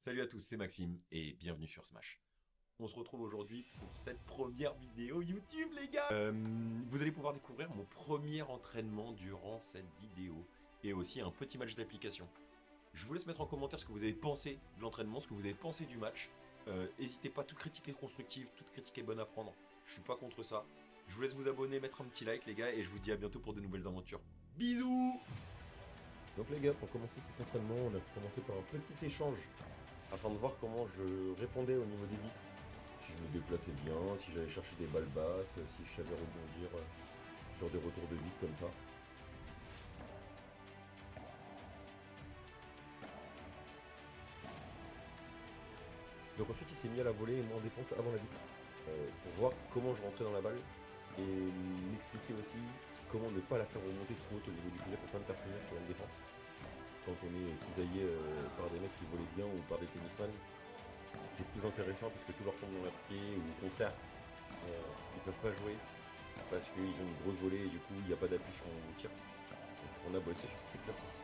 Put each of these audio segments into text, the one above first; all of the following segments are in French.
Salut à tous, c'est Maxime et bienvenue sur Smash. On se retrouve aujourd'hui pour cette première vidéo YouTube les gars. Vous allez pouvoir découvrir mon premier entraînement durant cette vidéo et aussi un petit match d'application. Je vous laisse mettre en commentaire ce que vous avez pensé de l'entraînement, ce que vous avez pensé du match. N'hésitez pas, toute critique est constructive, toute critique est bonne à prendre. Je suis pas contre ça. Je vous laisse vous abonner, mettre un petit like les gars et je vous dis à bientôt pour de nouvelles aventures. Bisous. Donc les gars, pour commencer cet entraînement, on a commencé par un petit échange afin de voir comment je répondais au niveau des vitres. Si je me déplaçais bien, si j'allais chercher des balles basses, si je savais rebondir sur des retours de vitres comme ça. Donc ensuite il s'est mis à la volée et moi en défense avant la vitre pour voir comment je rentrais dans la balle et m'expliquer aussi comment ne pas la faire remonter trop haute au niveau du filet pour pas me faire punir sur une défense. Quand on est cisaillé par des mecs qui volaient bien ou par des tennisman, c'est plus intéressant parce que tout leur tombe dans leurs pieds ou au contraire, ils peuvent pas jouer parce qu'ils ont une grosse volée et du coup il n'y a pas d'appui sur mon tir. Et c'est ce qu'on a bossé sur cet exercice.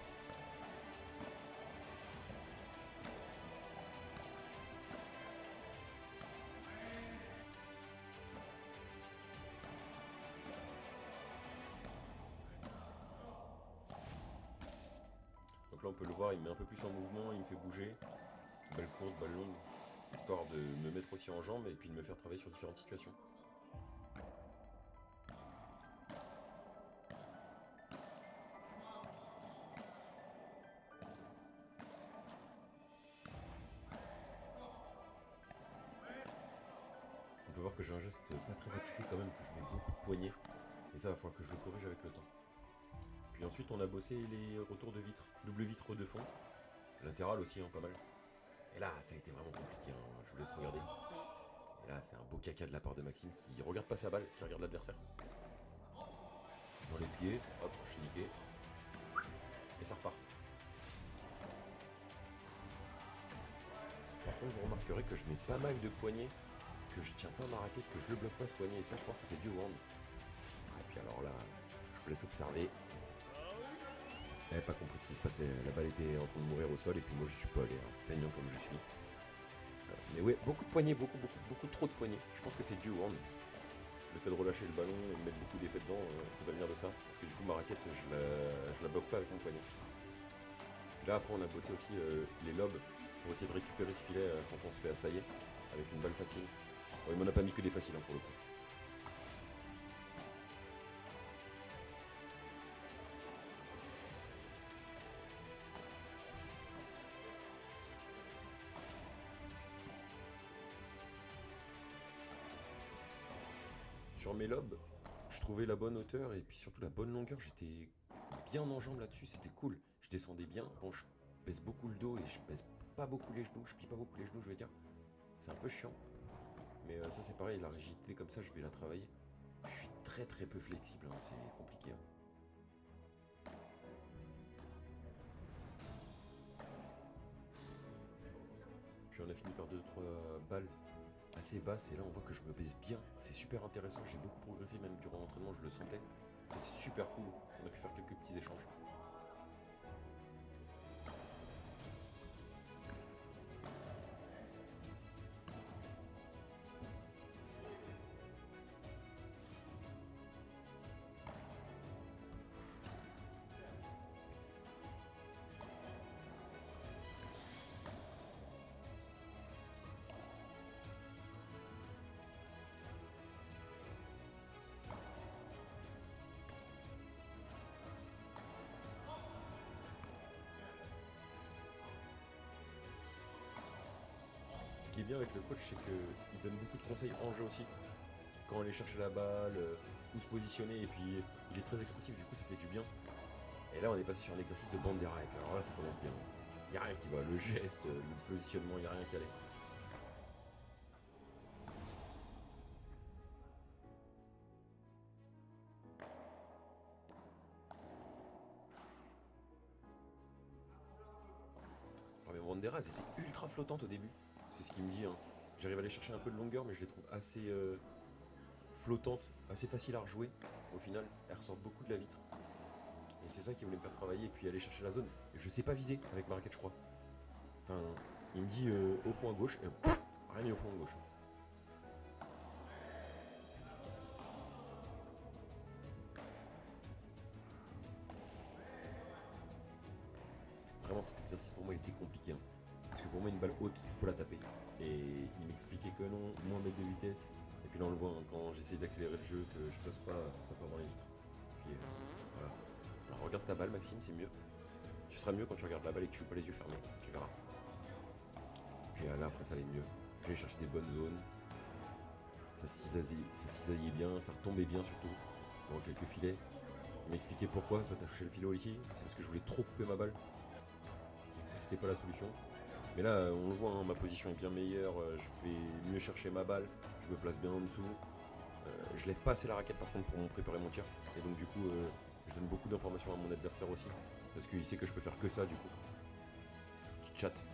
Donc là on peut le voir, il me met un peu plus en mouvement, il me fait bouger, balle courte, balle longue, histoire de me mettre aussi en jambes et puis de me faire travailler sur différentes situations. On peut voir que j'ai un geste pas très appliqué quand même, que je mets beaucoup de poignets. Et ça va falloir que je le corrige avec le temps. Puis ensuite on a bossé les retours de vitre, double vitre de fond, latéral aussi, pas mal. Et là ça a été vraiment compliqué, je vous laisse regarder. Et là c'est un beau caca de la part de Maxime qui regarde pas sa balle, qui regarde l'adversaire. Dans les pieds, hop, je suis niqué. Et ça repart. Par contre vous remarquerez que je mets pas mal de poignets, que je tiens pas ma raquette, que je le bloque pas ce poignet, et ça je pense que c'est dû au hand. Et puis alors là, je vous laisse observer. Elle n'avait pas compris ce qui se passait, la balle était en train de mourir au sol et puis moi je suis pas allé, feignant comme je suis. Mais ouais, beaucoup de poignées, beaucoup trop de poignées. Je pense que c'est dû au hand. Le fait de relâcher le ballon et de mettre beaucoup d'effets dedans, ça doit venir de ça. Parce que du coup ma raquette, je la bloque pas avec mon poignet. Et là après on a bossé aussi les lobes pour essayer de récupérer ce filet quand on se fait assailler avec une balle facile. Bon, il m'en a pas mis que des faciles pour le coup. Sur mes lobes, je trouvais la bonne hauteur et puis surtout la bonne longueur. J'étais bien en jambes là-dessus, c'était cool. Je descendais bien. Bon, je baisse beaucoup le dos et je baisse pas beaucoup les genoux. Je plie pas beaucoup les genoux, je vais dire. C'est un peu chiant. Mais ça, c'est pareil, la rigidité comme ça, je vais la travailler. Je suis très peu flexible, c'est compliqué. Puis on a fini par 2-3 balles assez basses et là on voit que je me baisse bien. C'est super intéressant, j'ai beaucoup progressé même durant l'entraînement, je le sentais. C'est super cool, on a pu faire quelques petits échanges. Ce qui est bien avec le coach, c'est qu'il donne beaucoup de conseils en jeu aussi. Quand aller chercher la balle, où se positionner, et puis il est très expressif, du coup ça fait du bien. Et là on est passé sur un exercice de bandera, et puis alors là ça commence bien. Il n'y a rien qui va, le geste, le positionnement, il n'y a rien qui allait. Alors mes banderas, elles étaient ultra flottantes au début, c'est ce qu'il me dit. J'arrive à aller chercher un peu de longueur, mais je les trouve assez flottantes, assez faciles à rejouer au final. Elles ressortent beaucoup de la vitre. Et c'est ça qui voulait me faire travailler, et puis aller chercher la zone. Je sais pas viser avec ma raquette, je crois. Enfin, Il me dit au fond à gauche, et rien n'est au fond à gauche. Vraiment, cet exercice pour moi il était compliqué. Hein. Parce que pour moi, une balle haute, faut la taper. Et il m'expliquait que non, moins mettre de vitesse. Et puis là, on le voit, hein, quand j'essaie d'accélérer le jeu, que je passe pas, ça part dans les vitres. Puis voilà. Alors regarde ta balle, Maxime, c'est mieux. Tu seras mieux quand tu regardes la balle et que tu joues pas les yeux fermés. Tu verras. Puis là, après, ça allait mieux. J'ai cherché des bonnes zones. Ça cisaillait bien, ça retombait bien surtout. Bon, quelques filets. Il m'a expliqué pourquoi ça t'a touché le filet ici. C'est parce que je voulais trop couper ma balle. C'était pas la solution. Mais là, on le voit, hein, ma position est bien meilleure. Je vais mieux chercher ma balle. Je me place bien en dessous. Je lève pas assez la raquette par contre pour me préparer mon tir. Et donc du coup, je donne beaucoup d'informations à mon adversaire aussi. Parce qu'il sait que je peux faire que ça du coup. Petite chatte.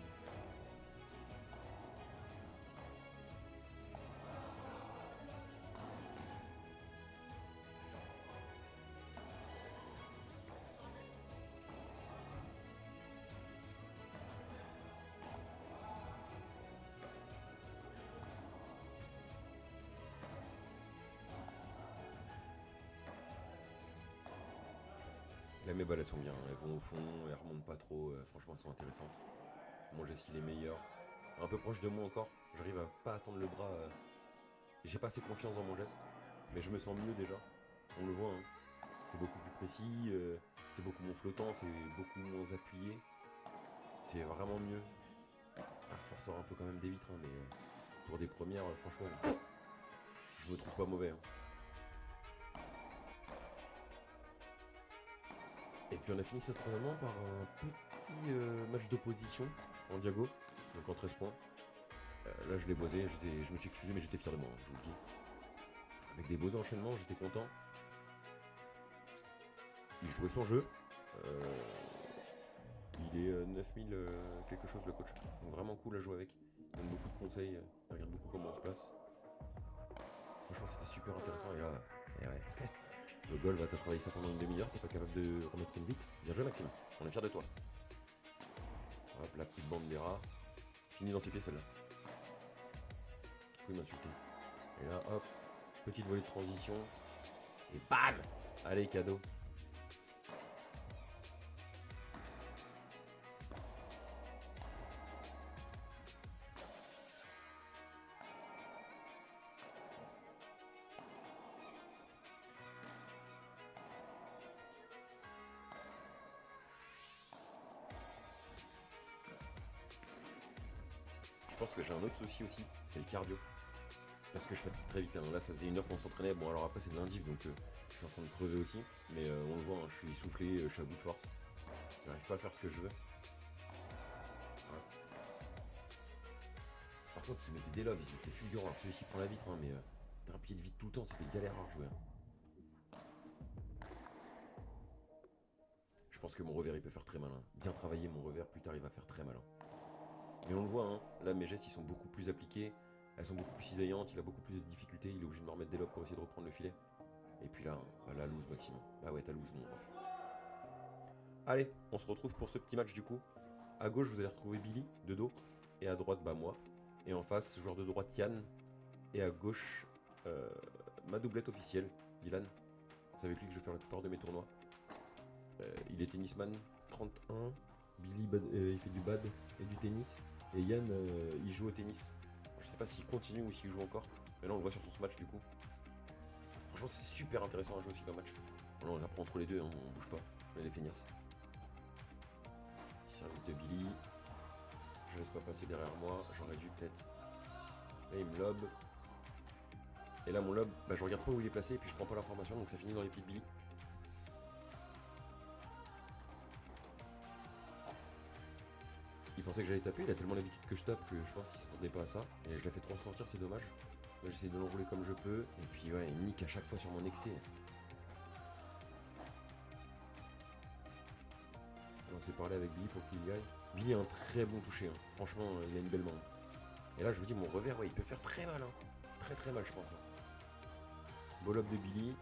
Là mes balles elles sont bien, elles vont au fond, elles remontent pas trop, franchement elles sont intéressantes. Mon geste il est meilleur. Un peu proche de moi encore, j'arrive à pas attendre le bras. J'ai pas assez confiance dans mon geste, mais je me sens mieux déjà. On le voit, hein. C'est beaucoup plus précis, c'est beaucoup moins flottant, c'est beaucoup moins appuyé. C'est vraiment mieux. Alors ça ressort un peu quand même des vitres, hein, mais pour des premières, franchement, je me trouve pas mauvais. Hein. Et puis on a fini cet entraînement par un petit match d'opposition en diago, donc en 13 points. Là je l'ai boisé, je me suis excusé mais j'étais fier de moi, hein, je vous le dis. Avec des beaux enchaînements, j'étais content. Il jouait son jeu. Il est 9000 quelque chose le coach. Donc vraiment cool à jouer avec. Il donne beaucoup de conseils, il regarde beaucoup comment on se place. Franchement c'était super intéressant et là, et ouais. Le goal va te travailler ça pendant une demi-heure, t'es pas capable de remettre une vite. Bien joué Maxime, on est fiers de toi. Hop, la petite bande des rats. Fini dans ses pieds celle-là. Vous pouvez m'insulter. Et là, hop, petite volée de transition. Et bam! Allez, cadeau. Je pense que j'ai un autre souci aussi, c'est le cardio. Parce que je fatigue très vite. Hein. Là, ça faisait une heure qu'on s'entraînait. Bon, alors après, c'est de l'indiv, donc je suis en train de crever aussi. Mais on le voit, hein, je suis essoufflé, je suis à bout de force. J'arrive pas à faire ce que je veux. Ouais. Par contre, ils mettaient des lobes, ils étaient fulgurants. Alors celui-ci prend la vitre, hein, mais t'as un pied de vide tout le temps, c'était galère à rejouer. Hein. Je pense que mon revers, il peut faire très malin. Bien travailler mon revers, plus tard, il va faire très malin. Mais on le voit, hein, là, mes gestes, ils sont beaucoup plus appliqués. Elles sont beaucoup plus cisaillantes, il a beaucoup plus de difficultés, il est obligé de me remettre des lobes pour essayer de reprendre le filet. Et puis là, bah, la loose Maxime. Ah ouais, t'as loose mon ref. Allez, on se retrouve pour ce petit match du coup. À gauche, vous allez retrouver Billy, de dos. Et à droite, bah moi. Et en face, joueur de droite, Yann. Et à gauche, ma doublette officielle, Dylan. C'est avec lui que je vais faire la plupart de mes tournois. Il est tennisman 31. Billy, il fait du bad et du tennis. Et Yann, il joue au tennis. Je sais pas s'il continue ou s'il joue encore. Mais là, on le voit sur son match du coup. Franchement, c'est super intéressant à jouer aussi comme match. Là, on apprend entre les deux, hein, on bouge pas. On est des feignasses. Petit service de Billy. Je laisse pas passer derrière moi. J'aurais dû peut-être. Là, il me lobe. Et là, mon lob, bah, je regarde pas où il est placé. Et puis, je prends pas l'information. Donc, ça finit dans les pieds de Billy. Il pensait que j'allais taper. Il a tellement l'habitude que je tape que je pense qu'il s'attendait pas à ça. Et je l'ai fait trop ressortir, c'est dommage. Là, j'essaie de l'enrouler comme je peux. Et puis, ouais, il me nique à chaque fois sur mon XT. On s'est parlé avec Billy pour qu'il y aille. Billy a un très bon toucher, hein. Franchement, il a une belle main. Et là, je vous dis, mon revers, ouais, il peut faire très mal. Hein. Très très mal, je pense. Hein. Beau lob de Billy.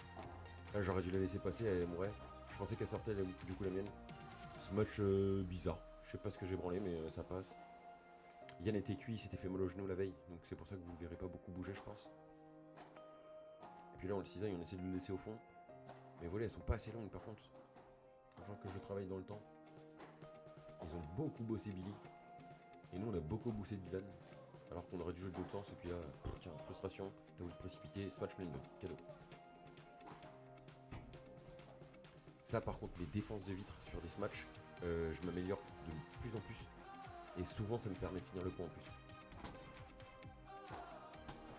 Là, j'aurais dû la laisser passer, elle mourrait. Je pensais qu'elle sortait, du coup, la mienne. Ce match bizarre. Je sais pas ce que j'ai branlé, mais ça passe. Yann était cuit, il s'était fait mal au genou la veille, donc c'est pour ça que vous le verrez pas beaucoup bouger, je pense. Et puis là, on le cisaille, on essaie de le laisser au fond. Mes volets, elles sont pas assez longues par contre. Il va falloir que je travaille dans le temps. Ils ont beaucoup bossé Billy. Et nous, on a beaucoup bossé Dylan. Alors qu'on aurait dû jouer de l'autre sens. Et puis là, tiens, frustration. T'as voulu te précipiter. Smash plein de cadeau. Ça, par contre, les défenses de vitre sur des smatchs, je m'améliore de plus en plus. Et souvent, ça me permet de finir le point en plus.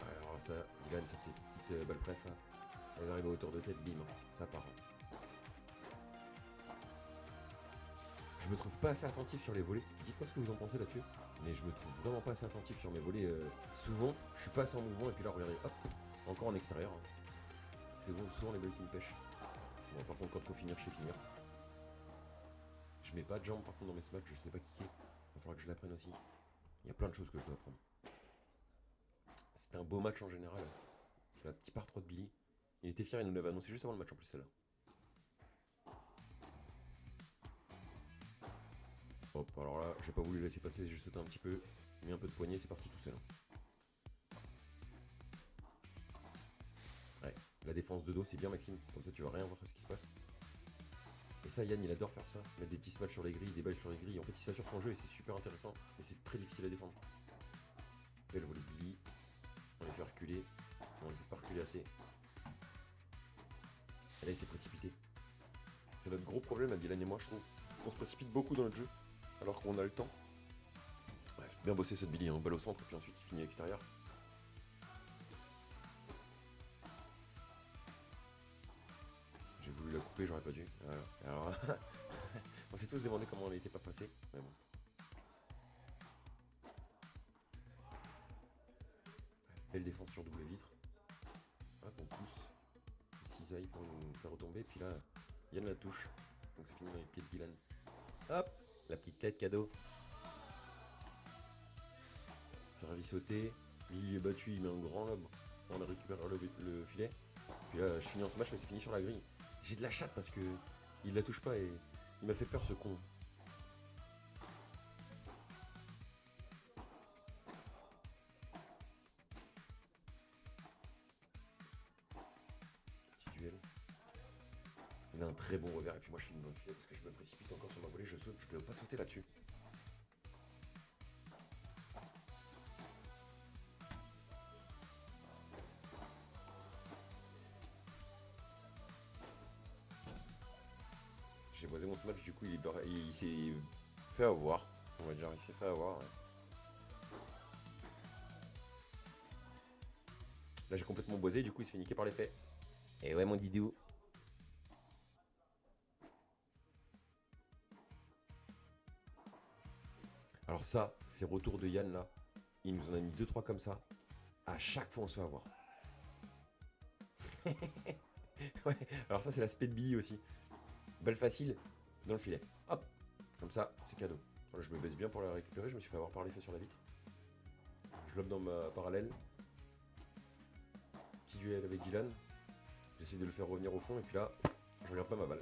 Alors ça, Dylan, ça c'est petites balles préf. Hein. Elles arrivent à hauteur de tête, bim. Ça part. Je me trouve pas assez attentif sur les volets. Dites-moi ce que vous en pensez là-dessus. Mais je me trouve vraiment pas assez attentif sur mes volets. Souvent, je suis pas assez en mouvement et puis là, regardez, hop, encore en extérieur. Hein. C'est souvent les balles qui me pêchent. Bon, par contre, quand il faut finir, je sais finir. Je mets pas de jambes par contre dans mes smatchs, je sais pas kicker. Il va falloir que je l'apprenne aussi. Il y a plein de choses que je dois apprendre. C'était un beau match en général. La petite part 3 de Billy. Il était fier, il nous l'avait annoncé juste avant le match en plus, celle-là. Hop, alors là, j'ai pas voulu laisser passer, j'ai sauté un petit peu, mis un peu de poignet, c'est parti tout seul. Ouais, la défense de dos, c'est bien Maxime, comme ça tu vas rien voir ce qui se passe. Et ça, Yann, il adore faire ça, mettre des petits smatchs sur les grilles, des balles sur les grilles. En fait, il s'assure son jeu et c'est super intéressant, mais c'est très difficile à défendre. Belle volée de Billy, on les fait reculer, on les fait pas reculer assez. Et là, il s'est précipité. C'est notre gros problème à Dylan et moi, je trouve. On se précipite beaucoup dans notre jeu, alors qu'on a le temps. Ouais, bien bossé cette Billy, hein, balle au centre, puis ensuite il finit à l'extérieur. J'ai voulu la couper, j'aurais pas dû. Voilà. Alors, on s'est tous demandé comment elle n'était pas passée, mais bon. Belle défense sur double vitre. Hop, on pousse. Cisaille pour nous faire retomber, puis là, Yann la touche. Donc ça finit dans les pieds de Dylan. Hop, la petite tête cadeau. Servi sauté. Il est battu, il met un grand lob. On a récupéré le filet. Puis là, je finis en smash, mais c'est fini sur la grille. J'ai de la chatte parce que il la touche pas et il m'a fait peur ce con. Petit duel. Il a un très bon revers et puis moi je finis dans le filet parce que je me précipite encore sur ma volée. Je saute, je dois pas sauter là-dessus. J'ai boisé mon smash, du coup il s'est fait avoir. On va dire, il s'est fait avoir. Ouais. Là j'ai complètement boisé, du coup il se fait niquer par l'effet. Et ouais mon didou. Alors ça, ces retours de Yann là, il nous en a mis 2-3 comme ça. À chaque fois on se fait avoir. Ouais, alors ça c'est l'aspect de Billy aussi. Balle facile, dans le filet. Hop, comme ça, c'est cadeau. Alors, je me baisse bien pour la récupérer, je me suis fait avoir par l'effet sur la vitre. Je lobe dans ma parallèle. Petit duel avec Dylan. J'essaie de le faire revenir au fond et puis là, je regarde pas ma balle.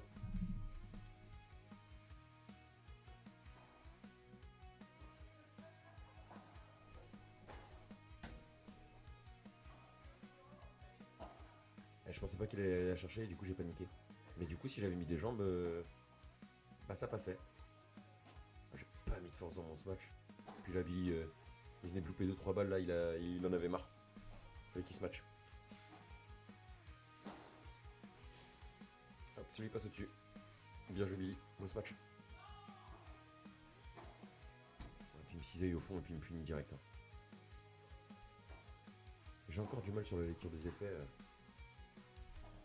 Et je pensais pas qu'il allait la chercher et du coup j'ai paniqué. Mais du coup si j'avais mis des jambes, bah ça passait. J'ai pas mis de force dans mon smash. Puis là Billy, il venait de louper 2-3 balles là, il en avait marre. Fallait qu'il se match. Hop, celui passe au-dessus. Bien joué Billy, beau smash. Et puis il me cisaille au fond et puis il me punit direct. Hein. J'ai encore du mal sur la lecture des effets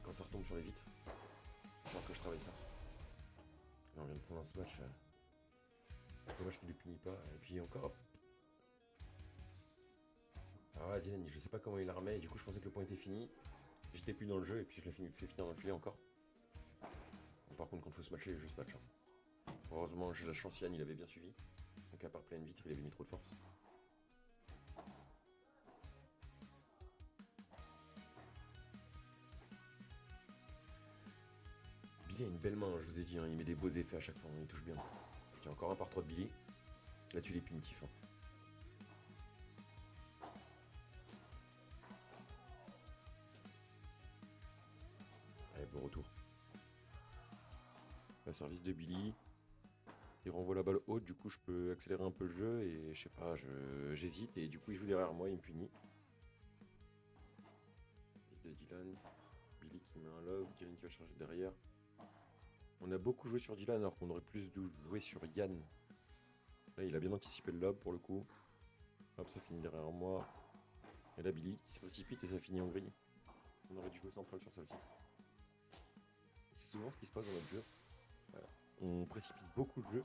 quand ça retombe sur les vitres. Alors que je travaille ça. Là on vient de prendre un smash. Dommage qu'il ne punit pas. Et puis encore. Hop. Alors là Dylan, je sais pas comment il la remet. Et du coup je pensais que le point était fini. J'étais plus dans le jeu et puis je l'ai fait finir dans le filet encore. Par contre quand il faut se matcher, je se match. Hein. Heureusement j'ai la chance, Yann il avait bien suivi. Donc à part pleine vitre, il avait mis trop de force. Billy a une belle main, je vous ai dit, hein, il met des beaux effets à chaque fois, il touche bien. Tiens, encore un par 3 de Billy. Là-dessus, il est punitif. Hein. le retour. Le service de Billy. Il renvoie la balle haute, du coup je peux accélérer un peu le jeu et je sais pas, j'hésite et du coup il joue derrière moi, il me punit. Service de Dylan. Billy qui met un lob, Dylan qui va charger derrière. On a beaucoup joué sur Dylan alors qu'on aurait plus dû jouer sur Yann. Là il a bien anticipé le lob pour le coup. Hop, ça finit derrière moi. Et là Billy qui se précipite et ça finit en grille. On aurait dû jouer central sur celle-ci. C'est souvent ce qui se passe dans notre jeu. On précipite beaucoup le jeu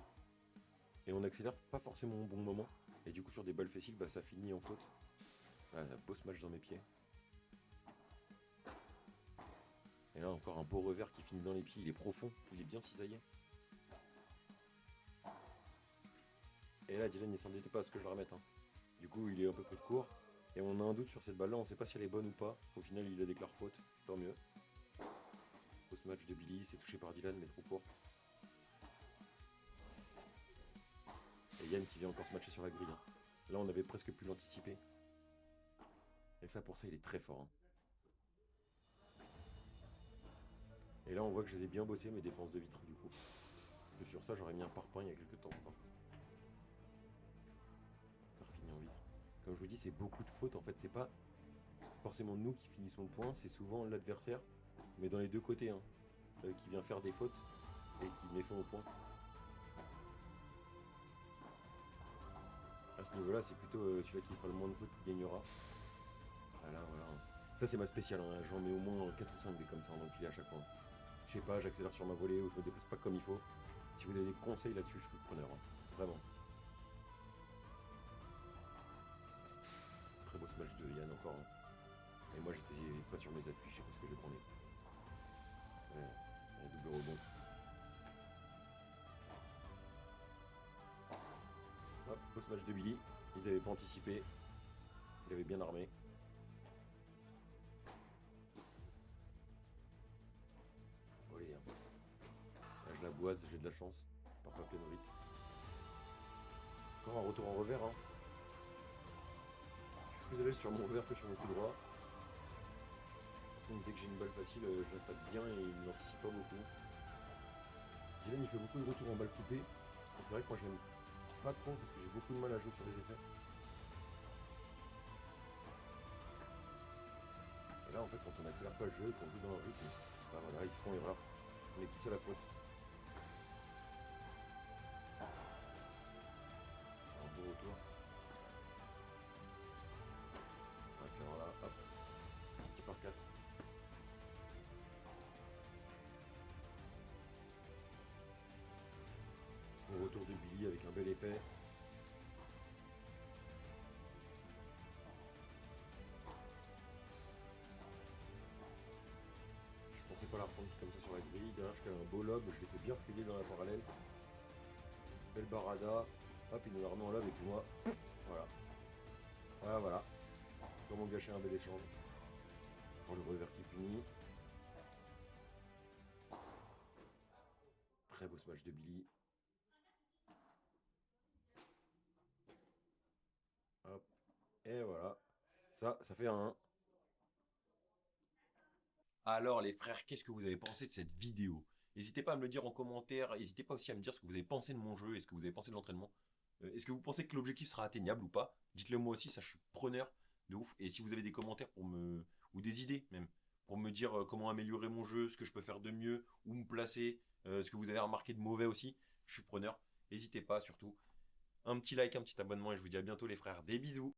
et on accélère pas forcément au bon moment. Et du coup sur des balles faciles, bah, ça finit en faute. Là, un beau smash dans mes pieds. Et là encore un beau revers qui finit dans les pieds, il est profond, il est bien cisaillé. Et là Dylan il s'endettait pas à ce que je le remette. Hein. Du coup il est un peu pris de court. Et on a un doute sur cette balle là, on sait pas si elle est bonne ou pas. Au final il la déclare faute, tant mieux. Beau match de Billy, c'est touché par Dylan mais trop court. Et Yann qui vient encore se matcher sur la grille. Hein. Là on avait presque pu l'anticiper. Et ça pour ça il est très fort. Hein. Et là on voit que je les ai bien bossés mes défenses de vitre du coup. Parce que sur ça j'aurais mis un parpaing il y a quelques temps encore. Ça finit en vitre. Comme je vous dis c'est beaucoup de fautes en fait, c'est pas forcément nous qui finissons le point, c'est souvent l'adversaire, mais dans les deux côtés, hein, qui vient faire des fautes et qui met fin au point. À ce niveau-là, c'est plutôt celui qui fera le moins de fautes qui gagnera. Voilà, voilà. Ça, c'est ma spéciale. Hein. J'en mets au moins 4 ou 5 des comme ça dans le filet à chaque fois. Je sais pas, j'accélère sur ma volée ou je me déplace pas comme il faut. Si vous avez des conseils là-dessus, je suis le preneur. Hein. Vraiment. Très beau smash de Yann encore. Hein. Et moi, j'étais pas sur mes appuis, je sais pas ce que j'ai prenais. Ouais, un double rebond. Hop, post-match de Billy. Ils avaient pas anticipé. Il avait bien armé. Allez, hein. Là, je la boise, j'ai de la chance. Par pas plein vite. Encore un retour en revers. Hein. Je suis plus à l'aise sur mon revers que sur mon coup droit. Donc, dès que j'ai une balle facile, je l'attaque bien et il n'anticipe pas beaucoup. Dylan, il fait beaucoup de retours en balle coupée. Et c'est vrai que moi, j'aime pas trop parce que j'ai beaucoup de mal à jouer sur les effets. Et là en fait quand on accélère pas le jeu, qu'on joue dans le rythme, bah voilà, ils font erreur. On est tous à la faute. Un beau retour. Et puis alors là, hop, petit par 4. Bon retour de Billy avec un bel effet. Je pensais pas la reprendre comme ça sur la grille. Derrière, j'étais un beau lob, je l'ai fait bien reculer dans la parallèle. Belle barada. Hop, il nous la remet en lob et puis moi, voilà. Voilà, voilà. Comment gâcher un bel échange. Pour le revers qui punit. Très beau smash de Billy. Hop. Et voilà. Ça fait un 1. Alors les frères, qu'est-ce que vous avez pensé de cette vidéo? N'hésitez pas à me le dire en commentaire, n'hésitez pas aussi à me dire ce que vous avez pensé de mon jeu et ce que vous avez pensé de l'entraînement. Est-ce que vous pensez que l'objectif sera atteignable ou pas? Dites-le moi aussi, ça je suis preneur de ouf. Et si vous avez des commentaires pour me... ou des idées même, pour me dire comment améliorer mon jeu, ce que je peux faire de mieux, où me placer, ce que vous avez remarqué de mauvais aussi, je suis preneur. N'hésitez pas surtout. Un petit like, un petit abonnement et je vous dis à bientôt les frères. Des bisous.